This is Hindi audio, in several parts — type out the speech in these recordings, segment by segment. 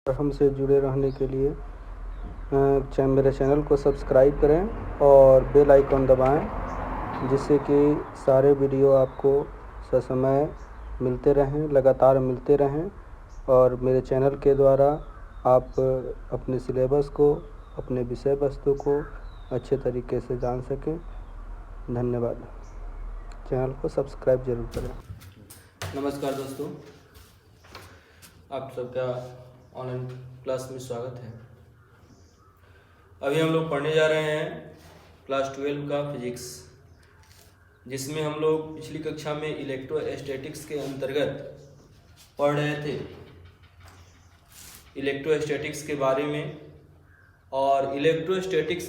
हमसे जुड़े रहने के लिए मेरे चैनल को सब्सक्राइब करें और बेल आइकन दबाएं, जिससे कि सारे वीडियो आपको ससमय मिलते रहें, लगातार मिलते रहें और मेरे चैनल के द्वारा आप अपने सिलेबस को, अपने विषय वस्तु को अच्छे तरीके से जान सकें। धन्यवाद। चैनल को सब्सक्राइब जरूर करें। नमस्कार दोस्तों, आप सबका ऑनलाइन क्लास में स्वागत है। अभी हम लोग पढ़ने जा रहे हैं क्लास 12 का फिजिक्स, जिसमें हम लोग पिछली कक्षा में इलेक्ट्रोस्टैटिक्स के अंतर्गत पढ़ रहे थे इलेक्ट्रोस्टैटिक्स के बारे में। और इलेक्ट्रोस्टैटिक्स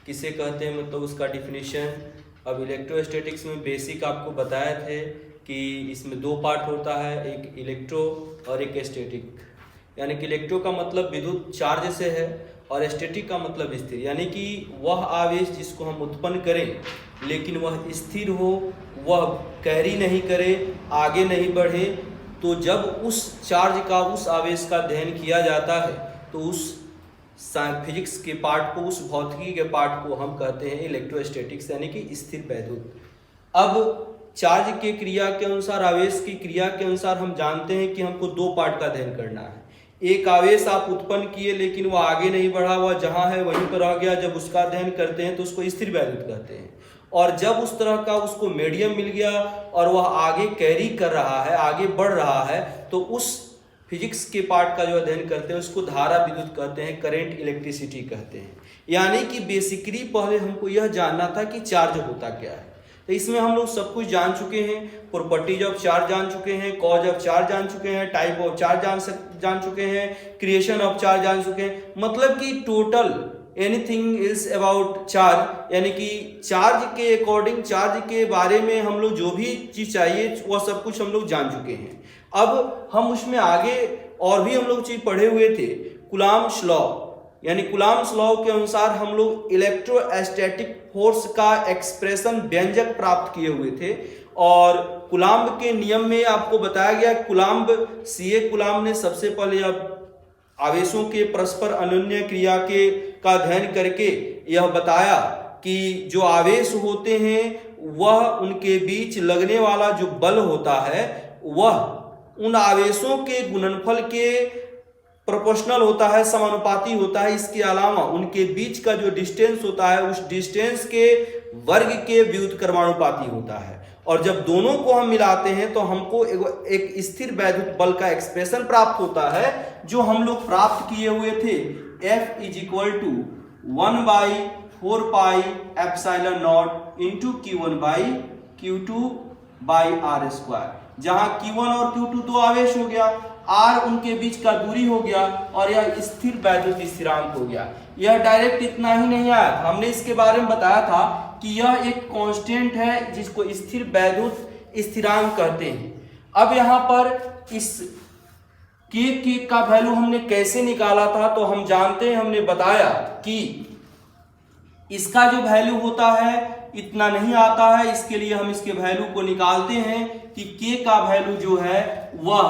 किसे कहते हैं, मतलब उसका डिफिनीशन। अब इलेक्ट्रोस्टैटिक्स में बेसिक आपको बताए थे कि इसमें दो पार्ट होता है, एक इलेक्ट्रो और एक स्टैटिक। यानी कि इलेक्ट्रो का मतलब विद्युत चार्ज से है और स्टैटिक का मतलब स्थिर, यानी कि वह आवेश जिसको हम उत्पन्न करें लेकिन वह स्थिर हो, वह कैरी नहीं करे, आगे नहीं बढ़े। तो जब उस चार्ज का, उस आवेश का अध्ययन किया जाता है तो उस फिजिक्स के पार्ट को, उस भौतिकी के पार्ट को हम कहते हैं इलेक्ट्रोस्टैटिक्स, यानी कि स्थिर वैद्युत। अब चार्ज के क्रिया के अनुसार, आवेश की क्रिया के अनुसार हम जानते हैं कि हमको दो पार्ट का अध्ययन करना है। एक आवेश आप उत्पन्न किए लेकिन वह आगे नहीं बढ़ा, वह जहाँ है वहीं पर रह गया, जब उसका अध्ययन करते हैं तो उसको स्थिर वैद्युत कहते हैं। और जब उस तरह का उसको मीडियम मिल गया और वह आगे कैरी कर रहा है, आगे बढ़ रहा है, तो उस फिजिक्स के पार्ट का जो अध्ययन करते हैं उसको धारा विद्युत कहते हैं, करंट इलेक्ट्रिसिटी कहते हैं। यानी कि बेसिकली पहले हमको यह जानना था कि चार्ज होता क्या है। तो इसमें हम लोग सब कुछ जान चुके हैं, प्रॉपर्टीज ऑफ चार्ज जान चुके हैं, कॉज ऑफ चार्ज जान चुके हैं, टाइप ऑफ चार्ज जान चुके हैं, क्रिएशन ऑफ चार्ज जान चुके हैं। मतलब कि total anything is about charge, यानी कि चार्ज के अकॉर्डिंग, चार्ज के बारे में हम लोग जो भी चीज़ चाहिए वह सब कुछ हम लोग जान चुके हैं। अब हम उसमें आगे और भी हम लोग चीज़ पढ़े हुए थे, कूलॉम्स लॉ, यानी कूलॉम्स लॉ के अनुसार हम लोग इलेक्ट्रोस्टैटिक फोर्स का एक्सप्रेशन, व्यंजक प्राप्त किए हुए थे। और कूलॉम्ब के नियम में आपको बताया गया, कूलॉम्ब ने सबसे पहले अब आवेशों के परस्पर अनन्य क्रिया का अध्ययन करके यह बताया कि जो आवेश होते हैं वह उनके बीच लगने वाला जो बल होता है वह उन आवेशों के गुणनफल के प्रोपोर्शनल होता है, समानुपाती होता है। इसके अलावा उनके बीच का जो डिस्टेंस होता है उस डिस्टेंस के वर्ग के व्युत्क्रमानुपाती होता है। और जब दोनों को हम मिलाते हैं तो हमको एक स्थिर वैद्युत बल का एक्सप्रेशन प्राप्त होता है, जो हम लोग प्राप्त किए हुए थे। F is equal to 1/4πε0 into Q1/Q2/r², जहां Q1 और Q2 दो आवेश हो गया, R उनके बीच का दूरी हो गया और यह स्थिर वैद्युत स्थिरांक हो गया। यह डायरेक्ट इतना ही नहीं आया, हमने इसके बारे में बताया था कि यह एक कांस्टेंट है जिसको स्थिर वैद्युत स्थिरांक कहते हैं। अब यहाँ पर इस के का वैल्यू हमने कैसे निकाला था, तो हम जानते हैं, हमने बताया कि इसका जो वैल्यू होता है इतना नहीं आता है। इसके लिए हम इसके वैल्यू को निकालते हैं कि के का वैल्यू जो है वह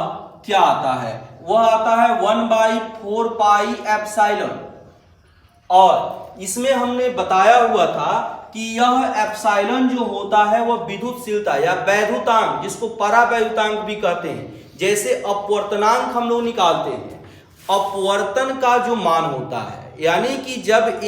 क्या आता है। वह आता है 1/4πε। और इसमें हमने बताया हुआ था कि यह एप्सिलॉन जो होता है वह विद्युतशीलता या वैद्युतांक, जिसको परावैद्युतांक भी कहते हैं, जैसे अपवर्तनांक हम लोग निकालते हैं, अपवर्तन का जो मान होता है, यानी कि जब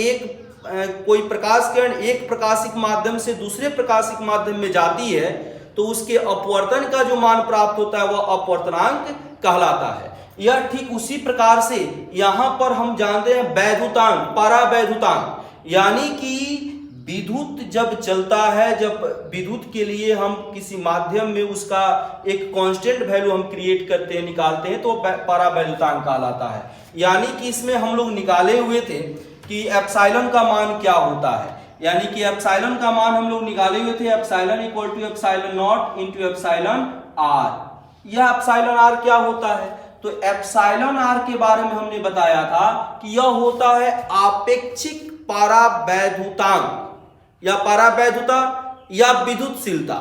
कोई प्रकाश किरण एक प्रकाशिक माध्यम से दूसरे प्रकाशिक माध्यम में जाती है तो उसके अपवर्तन का जो मान प्राप्त होता है वह अपवर्तनांक कहलाता है। यह ठीक उसी प्रकार से यहां पर हम जानते हैं वैद्युतांक, परावैद्युतांक, यानी कि विद्युत जब चलता है, जब विद्युत के लिए हम किसी माध्यम में उसका एक कांस्टेंट वैल्यू हम क्रिएट करते हैं, निकालते हैं, तो परावैद्युतांक कहलाता है। यानी कि इसमें हम लोग निकाले हुए थे कि एप्सिलॉन का मान क्या होता है, यानी कि एप्सिलॉन का मान हम लोग निकाले हुए थे, epsilon equal to epsilon not into epsilon R. यह एप्सिलॉन आर क्या होता है, तो एप्सिलॉन आर के बारे में हमने बताया था कि यह होता है आपेक्षिक परावैद्युतांक या परावैद्युता या विद्युतशीलता।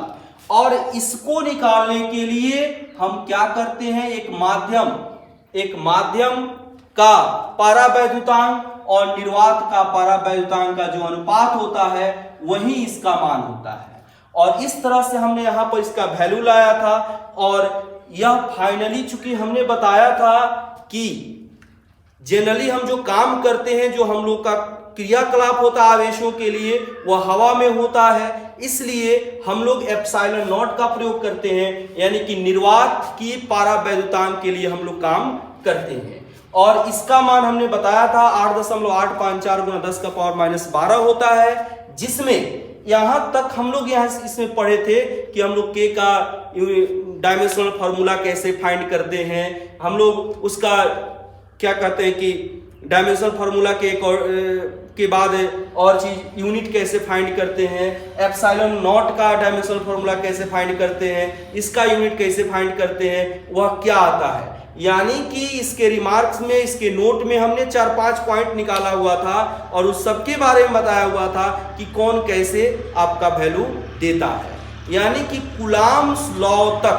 और इसको निकालने के लिए हम क्या करते हैं, एक माध्यम का परावैद्युतांक और निर्वात का परावैद्युतांक का जो अनुपात होता है वही इसका मान होता है। और इस तरह से हमने यहां पर इसका वैल्यू लाया था। और यह फाइनली चूंकि हमने बताया था कि जनरली हम जो काम करते हैं, जो हम लोग का क्रियाकलाप होता है आवेशों के लिए, वह हवा में होता है, इसलिए हम लोग एप्सिलॉन नॉट का प्रयोग करते हैं, यानी कि निर्वात की परावैद्युतांक के लिए हम लोग काम करते हैं। और इसका मान हमने बताया था 8.854 गुना 10⁻⁻12 होता है, जिसमें यहां तक हम लोग इसमें पढ़े थे कि हम लोग के का डायमेंशनल फॉर्मूला कैसे फाइंड करते हैं, हम लोग उसका क्या कहते हैं कि डायमेंशनल फार्मूला के बाद और चीज यूनिट कैसे फाइंड करते हैं, एप्सिलॉन नॉट का डायमेंशनल फार्मूला कैसे फाइंड करते हैं, इसका यूनिट कैसे फाइंड करते हैं, वह क्या आता है। यानी कि इसके रिमार्क्स में, इसके नोट में हमने 4-5 पॉइंट निकाला हुआ था और उस सबके बारे में बताया हुआ था कि कौन कैसे आपका वैल्यू देता है। यानी कि कूलाम्ब लॉ तक,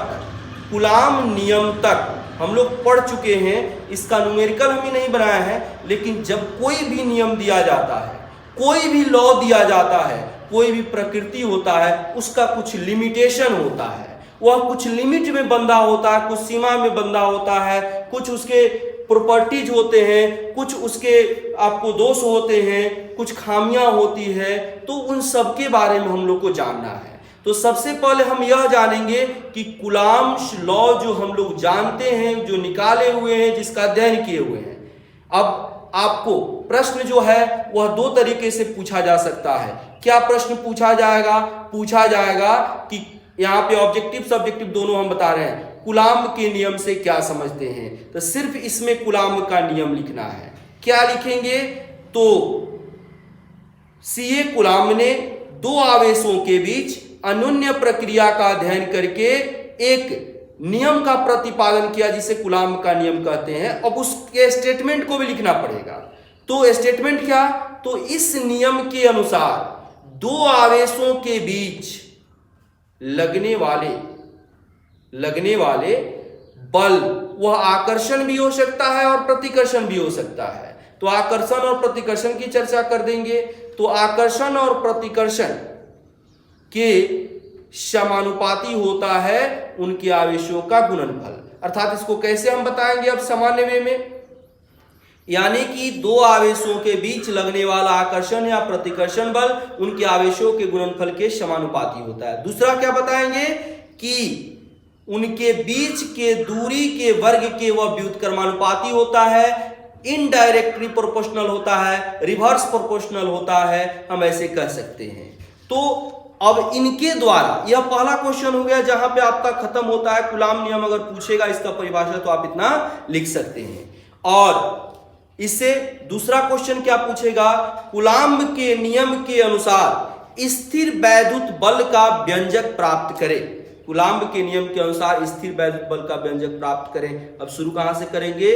कूलाम्ब नियम तक हम लोग पढ़ चुके हैं। इसका न्यूमेरिकल हम ही नहीं बनाया है, लेकिन जब कोई भी नियम दिया जाता है, कोई भी लॉ दिया जाता है, कोई भी प्रकृति होता है, उसका कुछ लिमिटेशन होता है, वह कुछ लिमिट में बंधा होता है, कुछ सीमा में बंधा होता है, कुछ उसके प्रॉपर्टीज होते हैं, कुछ उसके आपको दोष होते हैं, कुछ खामियां होती है, तो उन सब के बारे में हम लोग को जानना है। तो सबसे पहले हम यह जानेंगे कि कूलाम्ब लॉ जो हम लोग जानते हैं, जो निकाले हुए हैं, जिसका अध्ययन किए हुए हैं। अब आपको प्रश्न जो है वह 2 तरीके से पूछा जा सकता है। क्या प्रश्न पूछा जाएगा? पूछा जाएगा कि यहाँ पे ऑब्जेक्टिव सब्जेक्टिव दोनों हम बता रहे हैं, कूलाम्ब के नियम से क्या समझते हैं, तो सिर्फ इसमें कूलाम्ब का नियम लिखना है। क्या लिखेंगे? तो सीए कूलाम्ब ने 2 आवेशों के बीच अन्योन्य प्रक्रिया का अध्ययन करके एक नियम का प्रतिपादन किया, जिसे कूलाम्ब का नियम कहते हैं। अब उसके स्टेटमेंट को भी लिखना पड़ेगा। तो स्टेटमेंट क्या? तो इस नियम के अनुसार 2 आवेशों के बीच लगने वाले बल, वह आकर्षण भी हो सकता है और प्रतिकर्षण भी हो सकता है। तो आकर्षण और प्रतिकर्षण की चर्चा कर देंगे। तो आकर्षण और प्रतिकर्षण के समानुपाती होता है उनके आवेशों का गुणनफल। अर्थात इसको कैसे हम बताएंगे अब सामान्य वे में, यानी कि 2 आवेशों के बीच लगने वाला आकर्षण या प्रतिकर्षण बल उनके आवेशों के गुणनफल के समानुपाती होता है। दूसरा क्या बताएंगे कि उनके बीच के दूरी के वर्ग के वह व्युत्क्रमानुपाती होता है, इनडायरेक्टली प्रोपोर्शनल होता है, रिवर्स प्रोपोर्शनल होता है, हम ऐसे कह सकते हैं। तो अब इनके द्वारा, यह पहला क्वेश्चन हो गया जहां पे आपका खत्म होता है। कूलाम्ब नियम अगर पूछेगा इसका परिभाषा तो आप इतना लिख सकते हैं। और इससे दूसरा क्वेश्चन क्या पूछेगा? कूलाम्ब के नियम के अनुसार स्थिर वैद्युत बल का व्यंजक प्राप्त करें। कूलाम्ब के नियम के अनुसार स्थिर वैद्युत बल का व्यंजक प्राप्त करें। अब शुरू कहां से करेंगे?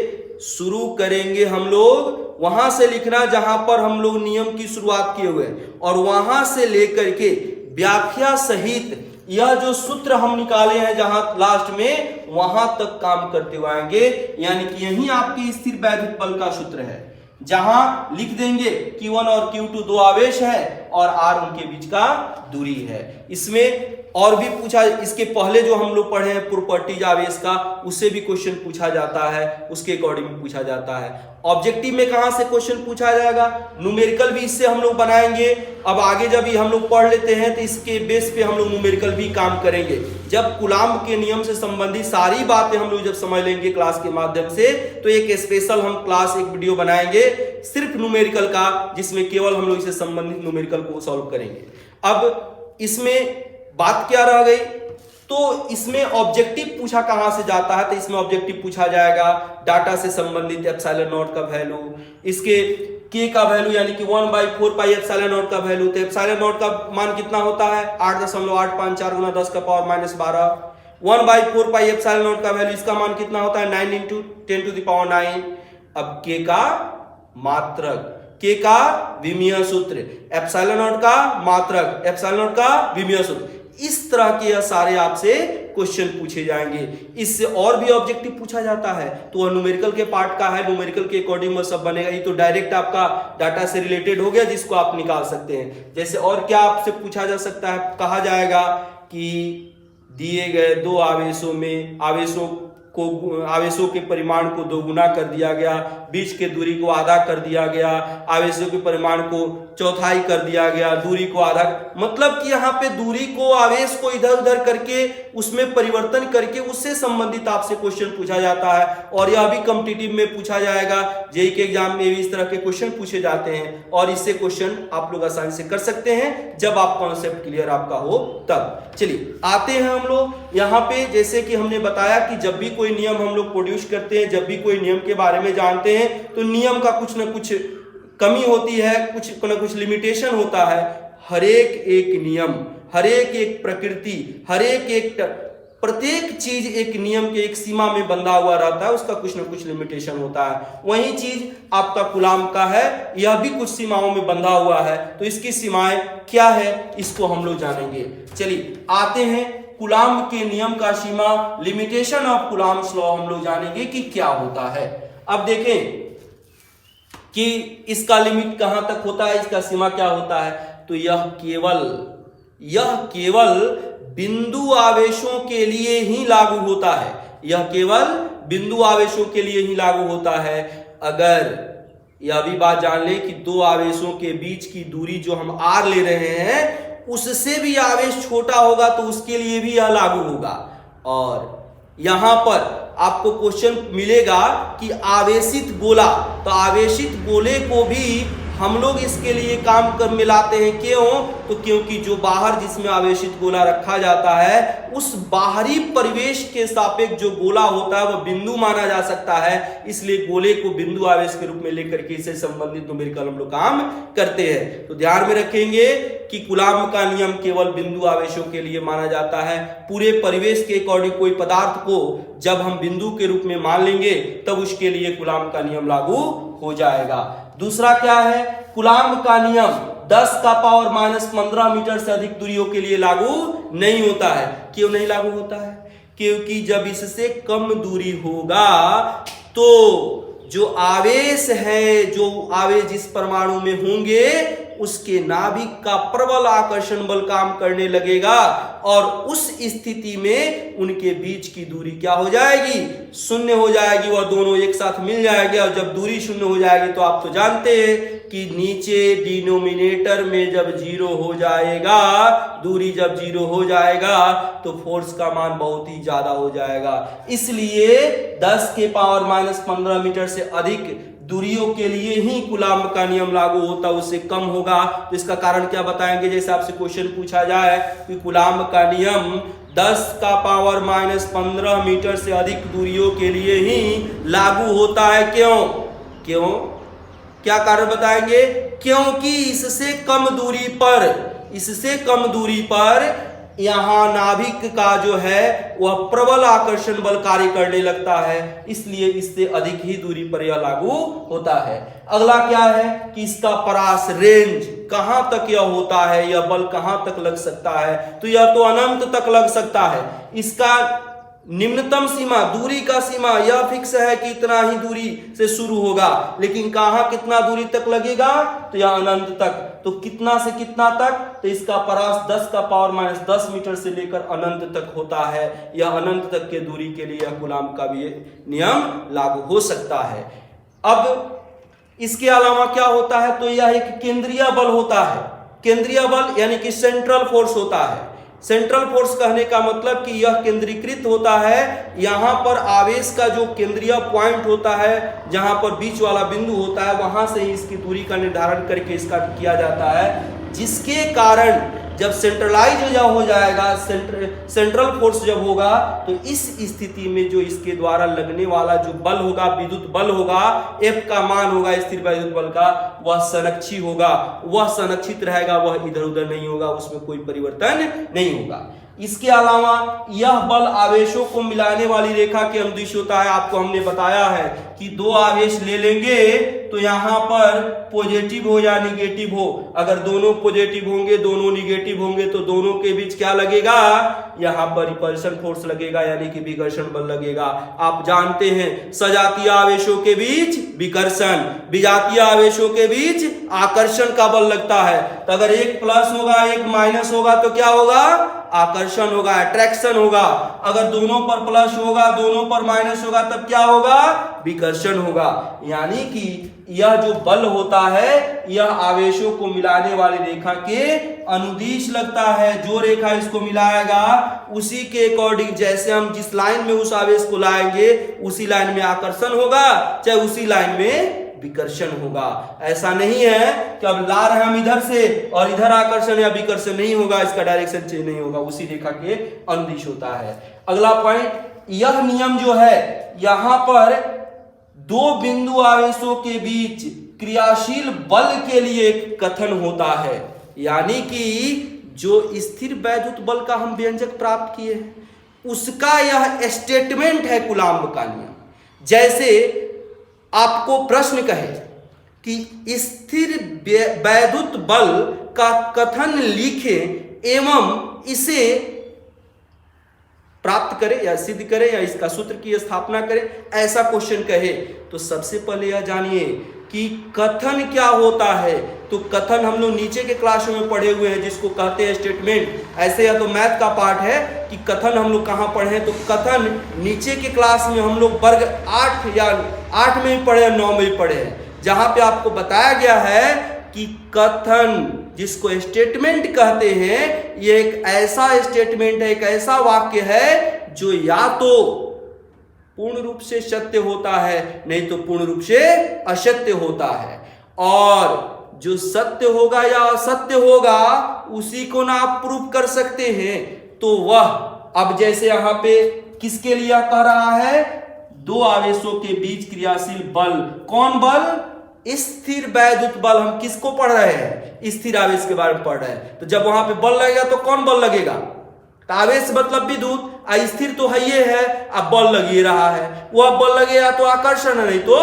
शुरू करेंगे हम लोग वहां से लिखना जहां पर हम लोग नियम की शुरुआत किए हुए हैं, और वहां से लेकर के व्याख्या सहित यह जो सूत्र हम निकाले हैं जहां लास्ट में, वहां तक काम करते हुए आएंगे। यानी कि यही आपकी स्थिर वैद्युत बल का सूत्र है, जहां लिख देंगे Q1 और Q2 2 आवेश है और R उनके बीच का दूरी है। इसमें और भी पूछा, इसके पहले जो हम लोग पढ़े हैं प्रॉपर्टीज आवेश का, उससे भी क्वेश्चन पूछा जाता है, उसके अकॉर्डिंग पूछा जाता है। ऑब्जेक्टिव में कहां से क्वेश्चन पूछा जाएगा? न्यूमेरिकल भी इससे हम लोग बनाएंगे। अब आगे जब हम लोग पढ़ लेते हैं तो इसके बेस पे हम लोग न्यूमेरिकल भी काम करेंगे। जब कूलाम्ब के नियम से संबंधित सारी बातें हम लोग जब समझ लेंगे क्लास के माध्यम से, तो एक स्पेशल हम क्लास, एक वीडियो बनाएंगे सिर्फ न्यूमेरिकल का, जिसमें केवल हम लोग इससे संबंधित न्यूमेरिकल को सॉल्व करेंगे। अब इसमें बात क्या रह गई? तो इसमें ऑब्जेक्टिव पूछा कहां से जाता है? तो इसमें ऑब्जेक्टिव पूछा जाएगा डाटा से संबंधित एप्सिलॉन नॉट का वैल्यू, इसके के का वैल्यू यानी कि 1/4 पाई एप्सिलॉन नॉट का वैल्यू। तो एप्सिलॉन नॉट का मान कितना होता है? 8.854 गुना 10⁻⁻12। 1/4 पाई एप्सिलॉन नॉट का वैल्यू, इसका मान कितना होता है? 9 × 10⁻9। अब के का मात्रक, के का विमीय सूत्र, एप्सिलॉन नॉट का मात्रक, एप्सिलॉन नॉट का विमीय सूत्र, इस तरह के यह सारे आपसे क्वेश्चन पूछे जाएंगे। इससे और भी ऑब्जेक्टिव पूछा जाता है तो वह न्यूमेरिकल के पार्ट का है, न्यूमेरिकल के अकॉर्डिंग वह सब बनेगा। ये तो डायरेक्ट आपका डाटा से रिलेटेड हो गया जिसको आप निकाल सकते हैं। जैसे और क्या आपसे पूछा जा सकता है, कहा जाएगा कि दिए गए दो आवेशों के परिमाण को दोगुना कर दिया गया, बीच के दूरी को आधा कर दिया गया, आवेशों के परिमाण को चौथाई कर दिया गया, दूरी को आधा, मतलब कि यहाँ पे दूरी को, आवेश को इधर उधर करके उसमें परिवर्तन करके उससे संबंधित आपसे क्वेश्चन पूछा जाता है। और यह भी कॉम्पिटिटिव में पूछा जाएगा, जेईई के एग्जाम में भी इस तरह के क्वेश्चन पूछे जाते हैं और इससे क्वेश्चन आप लोग आसानी से कर सकते हैं जब आप कॉन्सेप्ट क्लियर आपका हो तब। चलिए आते हैं हम लोग यहाँ पे, जैसे कि हमने बताया कि जब भी कोई नियम हम लोग प्रोड्यूस करते हैं, जब भी कोई नियम के बारे में जानते हैं तो नियम का कुछ ना कुछ कमी होती है, कुछ ना कुछ लिमिटेशन होता है। हर एक नियम, हर एक प्रकृति, प्रत्येक चीज एक नियम के एक सीमा में बंधा हुआ रहता है, उसका कुछ ना कुछ लिमिटेशन होता है। वही चीज आपका कूलाम का है, यह भी कुछ सीमाओं में बंधा हुआ है। तो इसकी सीमाएं क्या है इसको हम लोग जानेंगे। चलिए आते हैं कूलाम के नियम का सीमा, लिमिटेशन ऑफ कूलाम्स लॉ हम लोग जानेंगे कि क्या होता है। अब देखें कि इसका लिमिट कहां तक होता है, इसका सीमा क्या होता है। तो यह केवल बिंदु आवेशों के लिए ही लागू होता है, यह केवल बिंदु आवेशों के लिए ही लागू होता है। अगर यह भी बात जान ले कि दो आवेशों के बीच की दूरी जो हम r ले रहे हैं उससे भी आवेश छोटा होगा तो उसके लिए भी यह लागू होगा। और यहां पर आपको क्वेश्चन मिलेगा कि आवेशित गोला, तो आवेशित गोले को भी हम लोग इसके लिए काम कर मिलाते हैं। क्यों? तो क्योंकि जो बाहर जिसमें आवेशित गोला रखा जाता है उस बाहरी परिवेश के सापेक्ष जो गोला होता है वह बिंदु माना जा सकता है, इसलिए गोले को बिंदु आवेश के रूप में लेकर के इससे संबंधित न्यूमेरिकल हम लोग काम करते हैं। तो ध्यान में रखेंगे कि कूलाम का नियम केवल बिंदु आवेशों के लिए माना जाता है। पूरे परिवेश के अकॉर्डिंग कोई पदार्थ को जब हम बिंदु के रूप में मान लेंगे तब उसके लिए कूलाम का नियम लागू हो जाएगा। दूसरा क्या है, कूलाम का नियम 10⁻⁻15 मीटर से अधिक दूरियों के लिए लागू नहीं होता है। क्यों नहीं लागू होता है? क्योंकि जब इससे कम दूरी होगा तो जो आवेश है, जो आवेश जिस परमाणु में होंगे उसके नाभिक का प्रबल आकर्षण बल काम करने लगेगा और उस स्थिति में उनके बीच की दूरी क्या हो जाएगी, शून्य हो जाएगी। वह दोनों एक साथ मिल जाएंगे और जब दूरी शून्य हो जाएगी तो आप तो जानते हैं कि नीचे डिनोमिनेटर में जब जीरो हो जाएगा, दूरी जब जीरो हो जाएगा तो फोर्स का मान बहुत ही ज्यादा हो जाएगा। इसलिए 10⁻⁻15 मीटर से अधिक दूरियों के लिए ही कूलाम का नियम लागू होता है, उससे कम होगा। तो इसका कारण क्या बताएंगे, जैसे आपसे क्वेश्चन पूछा जाए कि कूलाम का नियम 10⁻⁻15 मीटर से अधिक दूरियों के लिए ही लागू होता है। क्यों? क्या कारण बताएंगे? क्योंकि इससे कम दूरी पर यहाँ नाभिक का जो है वह प्रबल आकर्षण बल कार्य करने लगता है, इसलिए इससे अधिक ही दूरी पर यह लागू होता है। अगला क्या है कि इसका परास रेंज कहां तक यह होता है, यह बल कहां तक लग सकता है। तो यह तो अनंत तक लग सकता है। इसका निम्नतम सीमा, दूरी का सीमा यह फिक्स है कि इतना ही दूरी से शुरू होगा, लेकिन कहां कितना दूरी तक लगेगा, तो यह अनंत तक। तो कितना से कितना तक, तो इसका परास 10⁻10 मीटर से लेकर अनंत तक होता है। यह अनंत तक के दूरी के लिए यह कूलाम का भी नियम लागू हो सकता है। अब इसके अलावा क्या होता है, तो यह एक केंद्रीय बल होता है। केंद्रीय बल यानी कि सेंट्रल फोर्स होता है। सेंट्रल फोर्स कहने का मतलब कि यह केंद्रीकृत होता है। यहां पर आवेश का जो केंद्रीय पॉइंट होता है, जहां पर बीच वाला बिंदु होता है, वहां से ही इसकी दूरी का निर्धारण करके इसका किया जाता है, जिसके कारण जब सेंट्रलाइज हो जाएगा, सेंट्रल फोर्स जब होगा, तो इस स्थिति में जो इसके द्वारा लगने वाला जो बल होगा, विद्युत बल होगा, F का मान होगा स्थिर विद्युत बल का, वह संरक्षी होगा, वह संरक्षित रहेगा, वह इधर उधर नहीं होगा, उसमें कोई परिवर्तन नहीं होगा। इसके अलावा यह बल आवेशों को मिलाने वाली रेखा के अनुदिश होता है। आपको हमने बताया है कि दो आवेश ले लेंगे तो यहाँ पर पॉजिटिव हो या निगेटिव हो, अगर दोनों पॉजिटिव होंगे दोनों निगेटिव होंगे तो दोनों के बीच क्या लगेगा, यहाँ पर रिपल्शन फोर्स लगेगा यानी कि विकर्षण बल लगेगा। आप जानते हैं सजातीय आवेशों के बीच विकर्षण, विजातीय आवेशों के बीच आकर्षण का बल लगता है। तो अगर एक प्लस होगा एक माइनस होगा तो क्या होगा, आकर्षण होगा, अट्रैक्शन होगा। अगर दोनों पर प्लस होगा दोनों पर माइनस होगा तब क्या होगा, विकर्षण होगा। यानी कि यह जो बल होता है यह आवेशों को मिलाने वाली रेखा के अनुदिश लगता है। जो रेखा इसको मिलाएगा उसी के अकॉर्डिंग, जैसे हम जिस लाइन में उस आवेश को लाएंगे उसी लाइन में आकर्षण होगा, चाहे उसी लाइन में विकर्षण होगा। ऐसा नहीं है कि अब ला रहे हम इधर से और इधर आकर्षण या विकर्षण नहीं होगा, इसका डायरेक्शन चेंज नहीं होगा, उसी रेखा के अनुदिश होता है। अगला पॉइंट, यह नियम जो है यहां पर दो बिंदु आवेशों के बीच क्रियाशील बल के लिए कथन होता है। यानी कि जो स्थिर वैद्युत बल का हम व्यंजक प्राप्त किए हैं उसका यह स्टेटमेंट है कूलाम्ब का नियम। जैसे आपको प्रश्न कहे कि स्थिर वैद्युत बल का कथन लिखें एवं इसे प्राप्त करें या सिद्ध करें या इसका सूत्र की स्थापना करें, ऐसा क्वेश्चन कहे तो सबसे पहले यह जानिए कि कथन क्या होता है। तो कथन हम लोग नीचे के क्लासों में पढ़े हुए हैं जिसको कहते हैं स्टेटमेंट। ऐसे या तो मैथ का पार्ट है कि कथन हम लोग कहाँ पढ़े हैं, तो कथन नीचे के क्लास में हम लोग वर्ग 8 या 8 में भी पढ़े हैं 9 में भी पढ़े हैं, जहां पे आपको बताया गया है कि कथन जिसको स्टेटमेंट कहते हैं ये एक ऐसा स्टेटमेंट है, एक ऐसा वाक्य है जो या तो पूर्ण रूप से सत्य होता है नहीं तो पूर्ण रूप से असत्य होता है। और जो सत्य होगा या असत्य होगा उसी को ना आप प्रूफ कर सकते हैं। तो वह अब जैसे यहां पे किसके लिए कह रहा है, दो आवेशों के बीच क्रियाशील बल, कौन बल, स्थिर वैद्युत बल। हम किसको पढ़ रहे हैं, स्थिर आवेश के बारे में पढ़ रहे हैं। तो जब वहां पे बल लगेगा तो कौन बल लगेगा, तो आवेश मतलब विद्युत, स्थिर तो है ये है, अब बल लग ही रहा है, वो अब बल लगेगा तो आकर्षण नहीं तो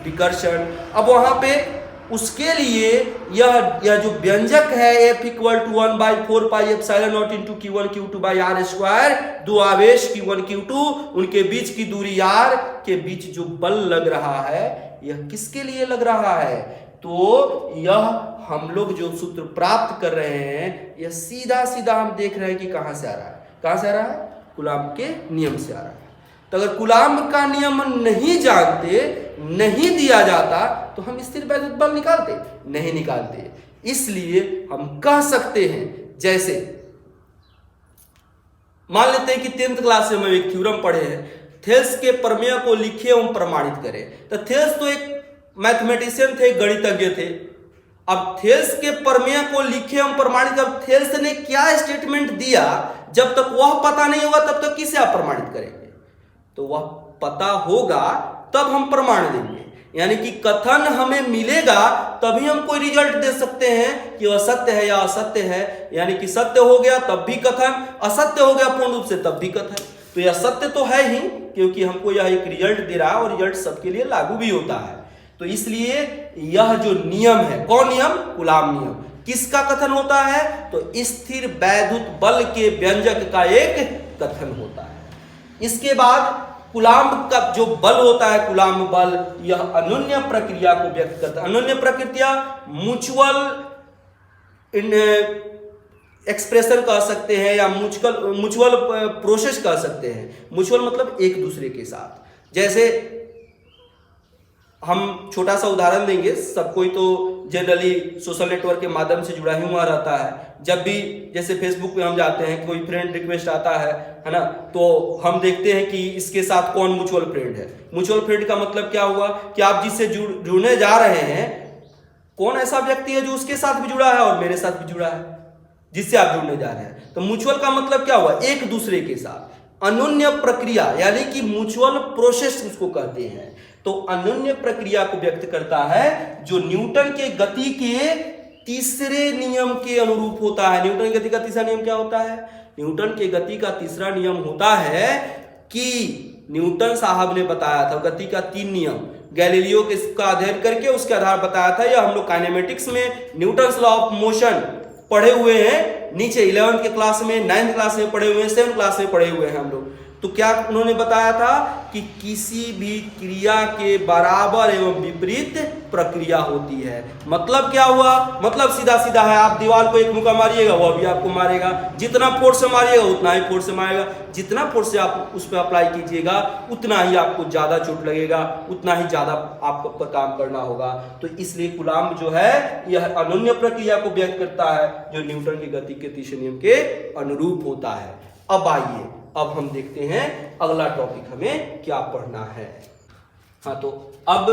विकर्षण। अब वहां पे उसके लिए यह जो व्यंजक है F = 1/4 pi epsilon not into Q1 Q2 by R square, दो आवेश Q1 Q2 उनके बीच की दूरी R के बीच जो बल लग रहा है यह किसके लिए लग रहा है, तो यह हम लोग जो सूत्र प्राप्त कर रहे हैं यह सीधा सीधा हम देख रहे हैं कि कहां से आ रहा है, कहां से आ रहा है, कूलाम्ब के नियम से आ रहा है। तो अगर कूलाम्ब का नियम नहीं जानते, नहीं दिया जाता तो हम स्थिर वैद्युत बल निकालते, नहीं निकालते। इसलिए हम कह सकते हैं, जैसे मान लेते हैं कि 10th क्लास में हम एक थ्योरम पढ़े हैं, थेल्स के प्रमेय को लिखे एवं प्रमाणित करें। तो थेल्स तो एक मैथमेटिशियन थे, गणितज्ञ थे। अब थेल्स के प्रमेय को लिखे एवं प्रमाणित, अब थेल्स ने क्या स्टेटमेंट दिया, जब तक वह पता नहीं होगा तब तक किसे आप प्रमाणित करेंगे, तो वह पता होगा तब हम प्रमाण देंगे। यानी कि कथन हमें मिलेगा तभी हम कोई रिजल्ट दे सकते हैं कि वह सत्य है या असत्य है। यानी कि सत्य हो गया तब भी कथन, असत्य हो गया पूर्ण रूप से तब भी कथन। तो यह सत्य तो है ही क्योंकि हमको यह एक रिजल्ट दे रहा है और रिजल्ट सबके लिए लागू भी होता है। तो इसलिए यह जो नियम है, कौन नियम, कूलाम्ब नियम, किसका कथन होता है, तो स्थिर वैद्युत बल के व्यंजक का एक कथन होता है। इसके बाद कूलाम्ब का जो बल होता है, कूलाम्ब बल, यह अनन्य प्रक्रिया को व्यक्त करता है। अनन्य प्रक्रिया म्यूचुअल एक्सप्रेशन कह सकते हैं या म्यूचुअल प्रोसेस कह सकते हैं। म्यूचुअल मतलब एक दूसरे के साथ। जैसे हम छोटा सा उदाहरण देंगे, सब कोई तो जनरली सोशल नेटवर्क के माध्यम से जुड़ा ही हुआ रहता है। जब भी जैसे फेसबुक पे हम जाते हैं, कोई फ्रेंड रिक्वेस्ट आता है ना, तो हम देखते हैं कि इसके साथ कौन म्यूचुअल फ्रेंड है। म्यूचुअल फ्रेंड का मतलब क्या हुआ कि आप जिससे जुड़ने जा रहे हैं, कौन ऐसा व्यक्ति है जो उसके साथ भी जुड़ा है और मेरे साथ भी जुड़ा है, जिससे आप जुड़ने जा रहे हैं। तो म्यूचुअल का मतलब क्या हुआ, एक दूसरे के साथ। अनन्य प्रक्रिया यानी कि म्यूचुअल प्रोसेस उसको कहते हैं। तो अनन्य प्रक्रिया को व्यक्त करता है जो न्यूटन के गति के तीसरे नियम के अनुरूप होता है। न्यूटन की गति का तीसरा नियम क्या होता है, न्यूटन के गति का तीसरा नियम होता है कि न्यूटन साहब ने बताया था गति का 3 नियम, गैलीलियो के इसका अध्ययन करके उसके आधार बताया था। यह हम लोग काइनेमेटिक्स में न्यूटन्स लॉ ऑफ मोशन पढ़े हुए हैं, नीचे 11th के क्लास में, 9th क्लास में पढ़े हुए हैं, 7th क्लास में पढ़े हुए हैं हम लोग। तो क्या उन्होंने बताया था कि किसी भी क्रिया के बराबर एवं विपरीत प्रक्रिया होती है। मतलब क्या हुआ, मतलब सीधा सीधा है, आप दीवार को एक मुक्का मारिएगा वह भी आपको मारेगा, जितना फोर्स से मारिएगा उतना ही फोर्स से मारेगा, जितना फोर्स से आप उस पर अप्लाई कीजिएगा उतना ही आपको ज्यादा चोट लगेगा, उतना ही ज्यादा आपको पर काम करना होगा। तो इसलिए कूलाम्ब जो है यह अनन्य प्रक्रिया को व्यक्त करता है जो न्यूटन की गति के तीसरे नियम के अनुरूप होता है। अब आइए अब हम देखते हैं अगला टॉपिक हमें क्या पढ़ना है। हाँ, तो अब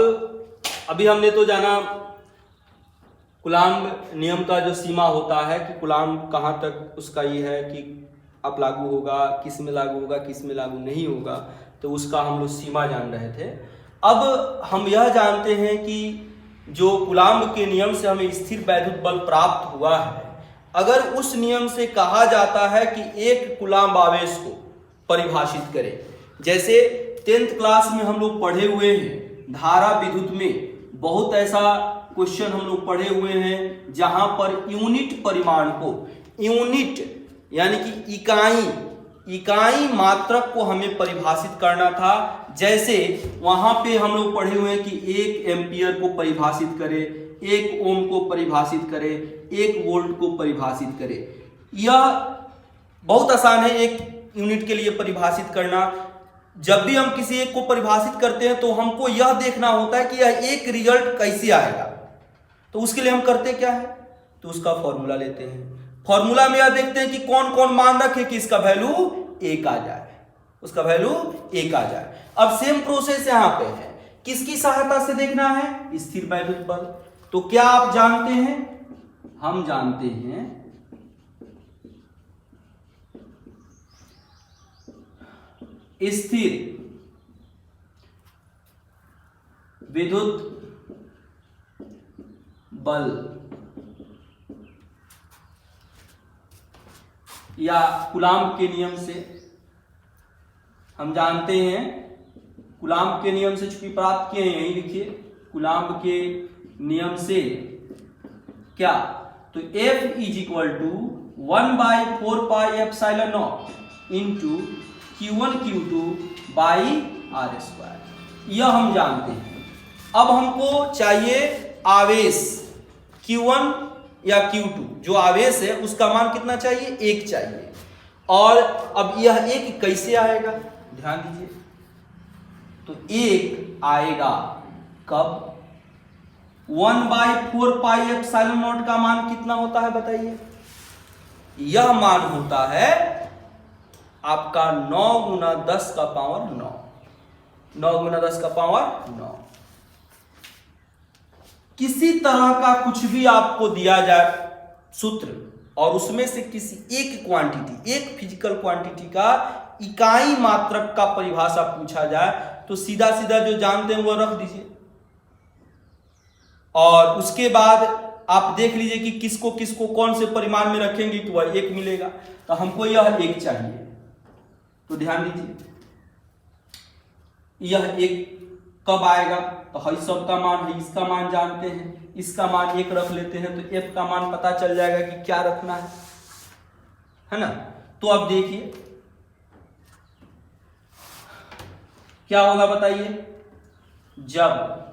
अभी हमने तो जाना कूलाम्ब नियम का जो सीमा होता है कि कूलाम्ब कहाँ तक उसका ये है कि अब लागू होगा, किस में लागू होगा, किस में लागू नहीं होगा, तो उसका हम लोग सीमा जान रहे थे। अब हम यह जानते हैं कि जो कूलाम्ब के नियम से हमें स्थिर वैद्युत बल प्राप्त हुआ है, अगर उस नियम से कहा जाता है कि एक कूलाम्ब आवेश को परिभाषित करें, जैसे 10th क्लास में हम लोग पढ़े हुए हैं, धारा विद्युत में बहुत ऐसा क्वेश्चन हम लोग पढ़े हुए हैं जहां पर यूनिट परिमाण को, यूनिट यानी कि इकाई मात्रक को हमें परिभाषित करना था। जैसे वहां पे हम लोग पढ़े हुए हैं कि 1 एम्पियर को परिभाषित करें, 1 ओम को परिभाषित करें, 1 वोल्ट को परिभाषित करें। यह बहुत आसान है एक यूनिट के लिए परिभाषित करना। जब भी हम किसी एक को परिभाषित करते हैं तो हमको यह देखना होता है कि यह एक रिजल्ट कैसे आएगा। तो उसके लिए हम करते क्या है, तो उसका फॉर्मूला लेते हैं। फॉर्मूला में यह देखते हैं कि कौन कौन मान रखे कि इसका वैल्यू 1 आ जाए, उसका वैल्यू 1 आ जाए। अब सेम प्रोसेस यहां पे है, किसकी सहायता से देखना है, स्थिर वैद्युत बल। तो क्या आप जानते हैं, हम जानते हैं स्थिर विद्युत बल या कूलाम्ब के नियम से हम जानते हैं, कूलाम्ब के नियम से चूंकि प्राप्त किए हैं, यही लिखिए कूलाम्ब के नियम से क्या, तो F is equal to 1/4πε0 into Q1 Q2 by R²। यह हम जानते हैं। अब हमको चाहिए आवेश Q1 या Q2, जो आवेश है उसका मान कितना चाहिए, 1 चाहिए। और अब यह 1 कैसे आएगा, ध्यान दीजिए, तो 1 आएगा कब, 1/4πε0 का मान कितना होता है बताइए, यह मान होता है आपका 9 गुना 10 का पावर 9, 9 गुना 10 का पावर 9। किसी तरह का कुछ भी आपको दिया जाए सूत्र और उसमें से किसी एक क्वांटिटी, एक फिजिकल क्वांटिटी का इकाई मात्रक का परिभाषा पूछा जाए तो सीधा सीधा जो जानते हैं वो रख दीजिए और उसके बाद आप देख लीजिए कि किसको किसको कौन से परिमाण में रखेंगे तो वह 1 मिलेगा। तो हमको यह 1 चाहिए, तो ध्यान दीजिए यह 1 कब आएगा, तो हई सब का मान है, इसका मान जानते हैं, इसका मान 1 रख लेते हैं तो F का मान पता चल जाएगा कि क्या रखना है ना। तो अब देखिए क्या होगा बताइए, जब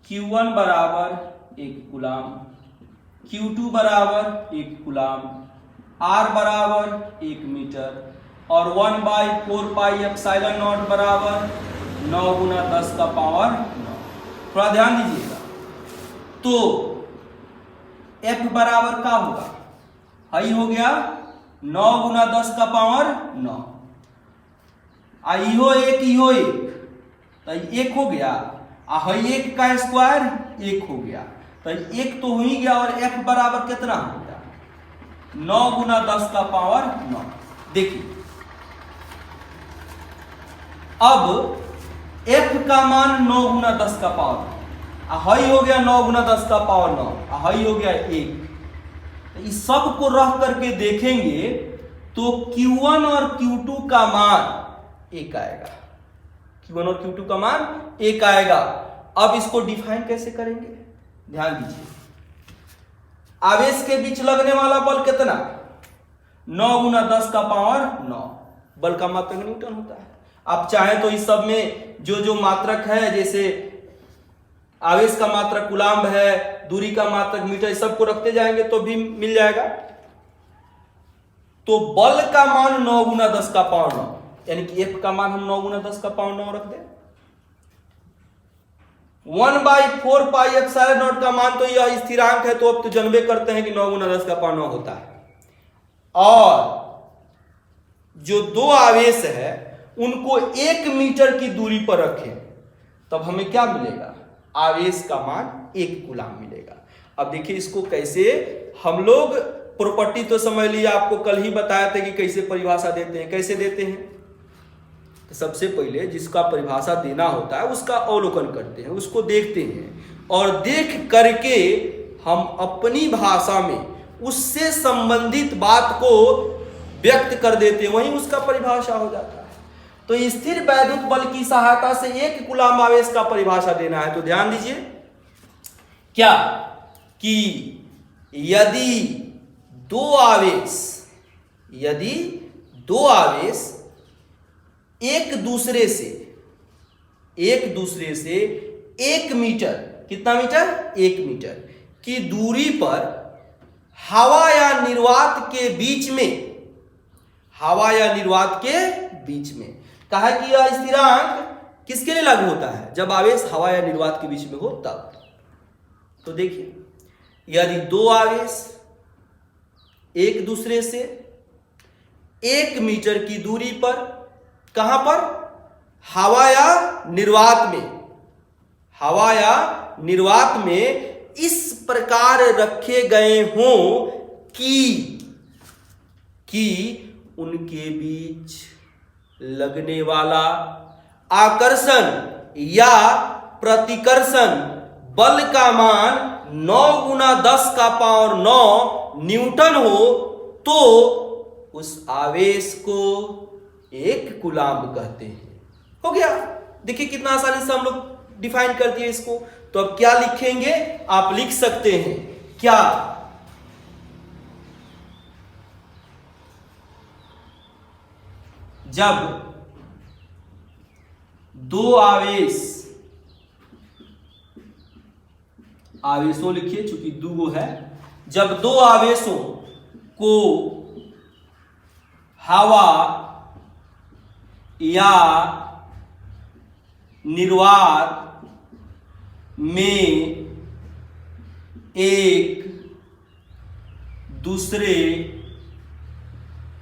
Q1 बराबर 1 कूलाम्ब, Q2 बराबर 1 कूलाम्ब, R बराबर 1 मीटर और 1/4πε0 बराबर 9 गुना 10 का पावर 9। थोड़ा ध्यान दीजिएगा, तो F बराबर क्या होगा, हाई हो गया 9 गुना 10 का पावर 9, इहो 1 इहो 1 तो 1 हो गया, हई 1 का स्क्वायर 1 हो गया, तो 1 तो हो ही गया और F बराबर कितना हो गया 9 गुना 10 का पावर 9। देखिए अब F का मान 9 गुना 10 का पावर, हई हो गया 9 गुना 10 का पावर 9, हई हो गया 1। तो इस सब को रख करके देखेंगे तो Q1 और Q2 का मान 1 आएगा। Q1 और Q2 का मान 1 आएगा। अब इसको डिफाइन कैसे करेंगे, ध्यान दीजिए। आवेश के बीच लगने वाला बल कितना, 9 गुना 10 का पावर 9। बल का मात्रक न्यूटन होता है। आप चाहें तो इस सब में जो जो मात्रक है, जैसे आवेश का मात्रक कूलाम्ब है, दूरी का मात्रक मीटर, सबको रखते जाएंगे तो भी मिल जाएगा। तो बल का मान 9 गुना 10 का पावर 9, यानी कि F का मान हम 9 गुना 10 का पावर 9 रख दें। 1/4 पाई एप्सिलॉन नॉट का मान तो यह स्थिरांक है, तो अब तो जानबे करते हैं कि 9 गुना 10 का पावर 9 होता है। और जो दो आवेश है उनको 1 मीटर की दूरी पर रखें, तब हमें क्या मिलेगा, आवेश का मान 1 कूलाम्ब मिलेगा। अब देखिए इसको कैसे हम लोग, प्रॉपर्टी तो समझ लिया, आपको कल ही बताया था कि कैसे परिभाषा देते हैं। कैसे देते हैं, तो सबसे पहले जिसका परिभाषा देना होता है उसका अवलोकन करते हैं, उसको देखते हैं, और देख करके हम अपनी भाषा में उससे संबंधित बात को व्यक्त कर देते हैं, वहीं उसका परिभाषा हो जाता है। तो स्थिर वैद्युत बल की सहायता से 1 कूलाम्ब आवेश का परिभाषा देना है। तो ध्यान दीजिए क्या, कि यदि दो आवेश एक दूसरे से 1 मीटर, कितना मीटर, 1 मीटर की दूरी पर हवा या निर्वात के बीच में, कहा कि यह स्थिरांक किसके लिए लागू होता है, जब आवेश हवा या निर्वात के बीच में हो तब। तो देखिए, यदि दो आवेश एक दूसरे से 1 मीटर की दूरी पर, कहां पर, हवा या निर्वात में इस प्रकार रखे गए हों कि उनके बीच लगने वाला आकर्षण या प्रतिकर्षण बल का मान 9 गुना 10 का पावर 9 न्यूटन हो, तो उस आवेश को 1 कूलाम्ब कहते हैं। हो गया, देखिए कितना आसानी से हम लोग डिफाइन कर दिए इसको। तो अब क्या लिखेंगे, आप लिख सकते हैं क्या, जब दो आवेशों लिखिए, चूंकि दो है, जब दो आवेशों को हवा या निर्वात में एक दूसरे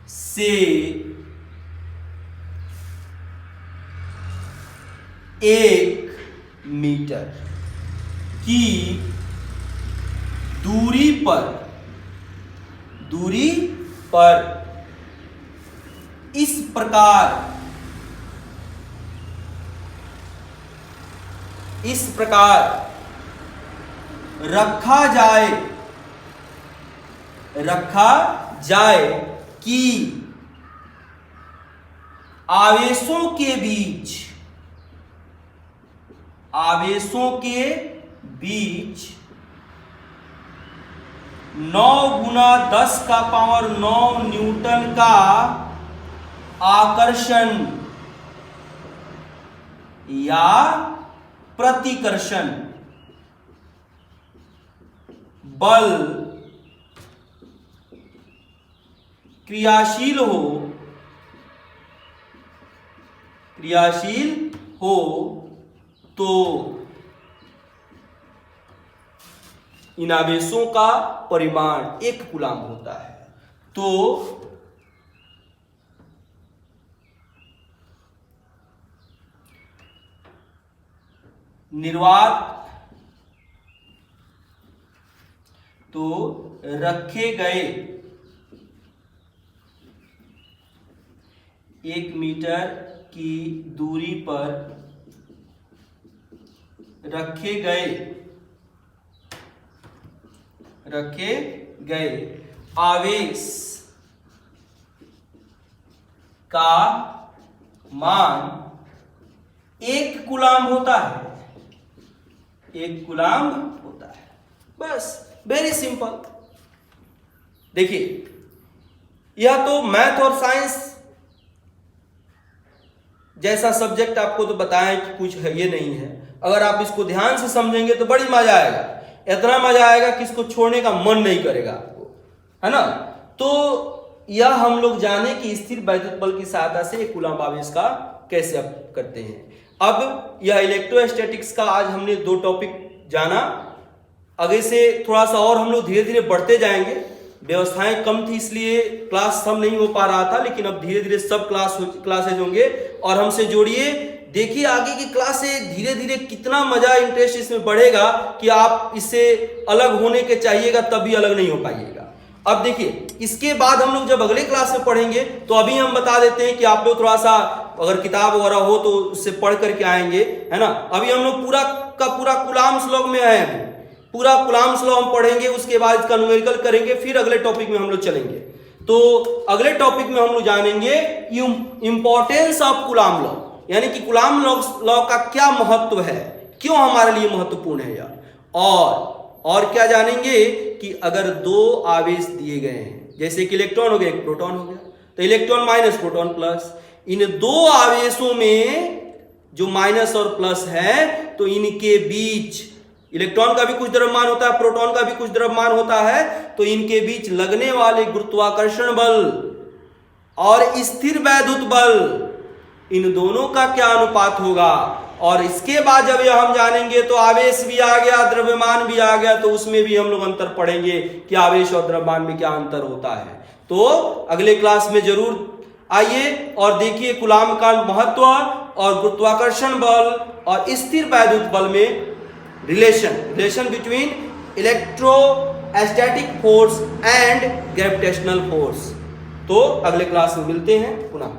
से 1 मीटर की दूरी पर इस प्रकार रखा जाए कि आवेशों के बीच 9 गुना 10 का पावर 9 न्यूटन का आकर्षण या प्रतिकर्षण बल क्रियाशील हो तो इन आवेशों का परिमाण 1 कूलाम्ब होता है। तो निर्वात रखे गए 1 मीटर की दूरी पर रखे गए आवेश का मान 1 कूलाम होता है, 1 कूलाम होता है। बस, वेरी सिंपल। देखिए, यह तो मैथ और साइंस जैसा सब्जेक्ट आपको तो बताया कि कुछ है, ये नहीं है। अगर आप इसको ध्यान से समझेंगे तो बड़ी मजा आएगा, इतना मजा आएगा कि इसको छोड़ने का मन नहीं करेगा आपको, है ना। तो यह हम लोग जाने कि स्थिर वैद्युत बल की सहायता से एक कूलाम आवेश का कैसे आप करते हैं। अब यह इलेक्ट्रोस्टैटिक्स का आज हमने 2 टॉपिक जाना। आगे से थोड़ा सा और हम लोग धीरे धीरे बढ़ते जाएंगे। व्यवस्थाएं कम थी इसलिए क्लास सब नहीं हो पा रहा था, लेकिन अब धीरे धीरे सब क्लासेज होंगे और हमसे जोड़िए। देखिए आगे की क्लास से धीरे धीरे कितना मजा, इंटरेस्ट इसमें बढ़ेगा कि आप इससे अलग होने के चाहिएगा, तभी अलग नहीं हो पाइएगा। अब देखिए, इसके बाद हम लोग जब अगले क्लास में पढ़ेंगे तो अभी हम बता देते हैं कि आप लोग थोड़ा सा अगर किताब वगैरह हो तो उससे पढ़ करके आएंगे, है ना। अभी हम लोग पूरा का पूरा कूलाम्स लॉ में आए हैं, पूरा कूलाम्स लॉ हम पढ़ेंगे, उसके बाद इसका न्यूमेरिकल करेंगे, फिर अगले टॉपिक में हम लोग चलेंगे। तो अगले टॉपिक में हम लोग जानेंगे इंपॉर्टेंस ऑफ कूलाम लॉ, यानी कि कूलाम लॉ का क्या महत्व है, क्यों हमारे लिए महत्वपूर्ण है यार। और क्या जानेंगे कि अगर 2 आवेश दिए गए हैं, जैसे कि इलेक्ट्रॉन हो गया, एक प्रोटॉन हो गया, तो इलेक्ट्रॉन माइनस प्रोटॉन प्लस, इन 2 आवेशों में जो माइनस और प्लस है तो इनके बीच इलेक्ट्रॉन का भी कुछ द्रव्यमान होता है, प्रोटॉन का भी कुछ द्रव्यमान होता है, तो इनके बीच लगने वाले गुरुत्वाकर्षण बल और स्थिर वैद्युत बल, इन दोनों का क्या अनुपात होगा। और इसके बाद जब यह हम जानेंगे तो आवेश भी आ गया, द्रव्यमान भी आ गया, तो उसमें भी हम लोग अंतर पढ़ेंगे कि आवेश और द्रव्यमान में क्या अंतर होता है। तो अगले क्लास में जरूर आइए और देखिए कूलाम का महत्व और गुरुत्वाकर्षण बल और स्थिर वैद्युत बल में relation between electrostatic force and gravitational force. तो अगले क्लास में मिलते हैं पुनः।